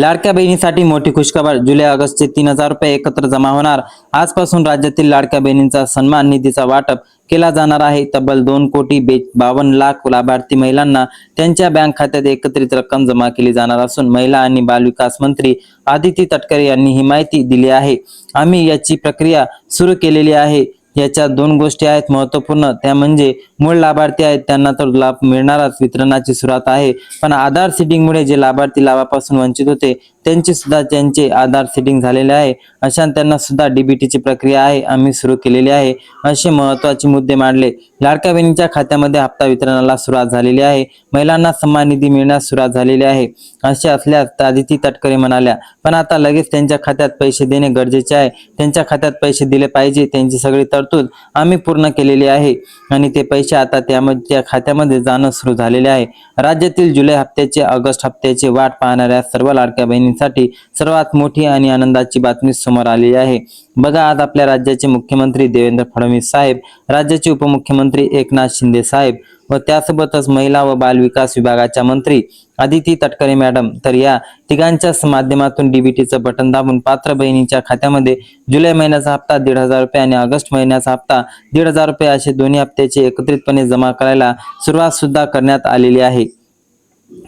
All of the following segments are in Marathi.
लाडक्या बहिणीसाठी मोठी खुशखबर। जुलै ऑगस्टचे 3000 रुपये एकत्र जमा होणार। आजपासून राज्यातील लाडक्या बहिणींचा सन्मान निधीचा वाटप केला जाणार आहे। तब्बल 2,52,00,000 लाभार्थी महिलांना त्यांच्या बँक खात्यात एकत्रित रक्कम जमा केली जाणार असून महिला आणि बालविकास मंत्री आदिती तटकरे यांनी ही माहिती दिली आहे। आम्ही याची प्रक्रिया सुरू केलेली आहे। याच्या दोन गोष्टी आहेत महत्त्वपूर्ण, त्या म्हणजे मूळ लाभार्थी आहेत त्यांना तर लाभ मिळणारच, वितरणाची सुरुवात आहे, पण आधार सीडिंगमुळे जे लाभार्थी लाभापासून वंचित होते त्यांचे आधार सीडिंग झालेले आहे, अशा त्यांना सुद्धा डीबीटीची प्रक्रिया आहे आम्ही सुरू केलेली आहे, असे महत्त्वाचे मुद्दे मांडले। लाडक्या बहिणींच्या खात्यामध्ये हप्ता वितरणाला सुरुवात झालेली आहे। महिलांना सन्मान निधी मिळण्यास सुरुवात झालेली आहे। असे असल्यास आदिती तटकरे म्हणाल्या, पण आता लगेच त्यांच्या खात्यात पैसे देणे गरजेचे आहे। त्यांच्या खात्यात पैसे दिले पाहिजे, त्यांची सगळी तरतूद आम्ही पूर्ण केलेली आहे आणि ते पैसे आता त्या खात्यामध्ये जाणं सुरू झालेले आहे। राज्यातील जुलै हप्त्याचे ऑगस्ट हप्त्याचे वाट पाहणाऱ्या सर्व लाडक्या बहिणींसाठी सर्वात मोठी आणि आनंदाची बातमी समोर आली आहे। बघा, आज आपल्या राज्याचे मुख्यमंत्री देवेंद्र फडणवीस साहेब, राज्याचे उपमुख्यमंत्री एकनाथ शिंदे साहेब व त्यासोबतच महिला व बाल विकास विभागाच्या मंत्री आदिती तटकरे मॅडम, तर या तिघांच्या माध्यमातून डीबीटीचं बटन दाबून पात्र बहिणींच्या खात्यामध्ये जुलै महिन्याचा हप्ता 1,500 रुपये आणि ऑगस्ट महिन्याचा हप्ता 1,500 रुपये असे दोन्ही हप्त्याचे एकत्रितपणे जमा करायला सुरुवात सुद्धा करण्यात आलेली आहे।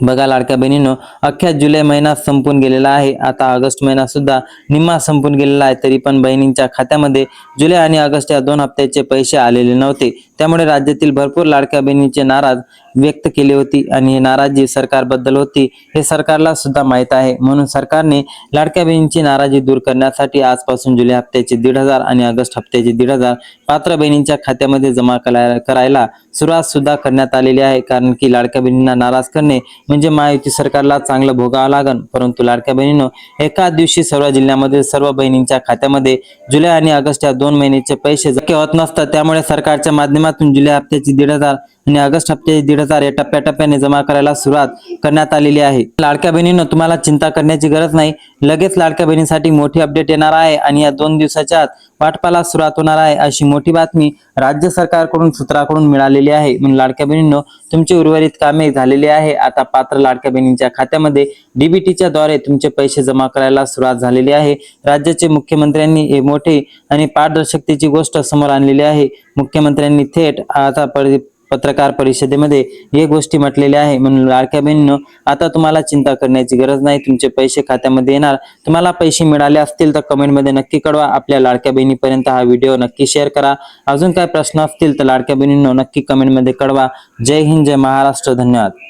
बघा लाडक्या बहिणींनो, अख्ख्या जुलै महिना संपून गेलेला आहे, आता ऑगस्ट महिना सुद्धा निम्मा संपून गेलेला आहे, तरी पण बहिणींच्या खात्यामध्ये जुलै आणि ऑगस्ट या दोन हप्त्याचे पैसे आलेले नव्हते। त्यामुळे राज्यातील भरपूर लाडक्या बहिणींचे नाराज व्यक्त केली होती आणि नाराजी सरकारबद्दल होती, हे सरकारला सुद्धा माहित आहे। म्हणून सरकारने लाडक्या बहिणींची नाराजी दूर करण्यासाठी आजपासून जुलै हप्त्याचे 1,500 आणि ऑगस्ट हप्त्याचे 1,500 पात्र बहिणींच्या खात्यामध्ये जमा करायला सुरुवात सुद्धा करण्यात आलेली आहे। कारण की लाडक्या बहिणींना नाराज करणे म्हणजे महायुती सरकारला चांगलं भोगावं लागेल। परंतु लाडक्या बहिणींनो, एकाच दिवशी सर्व जिल्ह्यामध्ये सर्व बहिणींच्या खात्यामध्ये जुलै आणि ऑगस्ट या 2 महिन्याचे पैसे जमा होत नसतात। त्यामुळे सरकारच्या माध्यमातून जुलै हप्त्याची 1,500 आणि ऑगस्ट हप्त्याची 1,500 या टप्प्याटप्प्याने जमा करायला सुरुवात करण्यात आलेली आहे। लाडक्या बहिणींनो, तुम्हाला चिंता करण्याची गरज नाही, लगेच लाडक्या बहिणींसाठी मोठी अपडेट येणार आहे आणि या 2 दिवसाच्या आत वाटपाला सुरुवात होणार आहे, अशी मोठी बातमी राज्य सरकारकडून सूत्राकडून मिळालेली आहे। म्हणून लाडक्या बहिणींनो, तुमची उर्वरित कामे झालेली आहे। आता पात्र लाडक्या बहिणींच्या खात्यामध्ये डीबीटीच्या द्वारे तुमचे पैसे जमा करायला सुरुवात झालेली आहे। राज्याचे मुख्यमंत्र्यांनी हे मोठे आणि पारदर्शकतेची गोष्ट समोर आणलेली आहे। मुख्यमंत्र्यांनी थेट आता पत्रकार परिषदेमध्ये हे गोष्टी म्हटलेल्या आहे। म्हणून लाडक्या बहिणींनो, आता तुम्हाला चिंता करण्याची गरज नाही, तुमचे पैसे खात्यामध्ये येणार। तुम्हाला पैसे मिळाले असतील तर कमेंटमध्ये नक्की कळवा। आपल्या लाडक्या बहिणीपर्यंत हा व्हिडिओ नक्की शेअर करा। अजून काय प्रश्न असतील तर लाडक्या बहिणींनो नक्की कमेंटमध्ये कळवा। जय हिंद, जय महाराष्ट्र, धन्यवाद।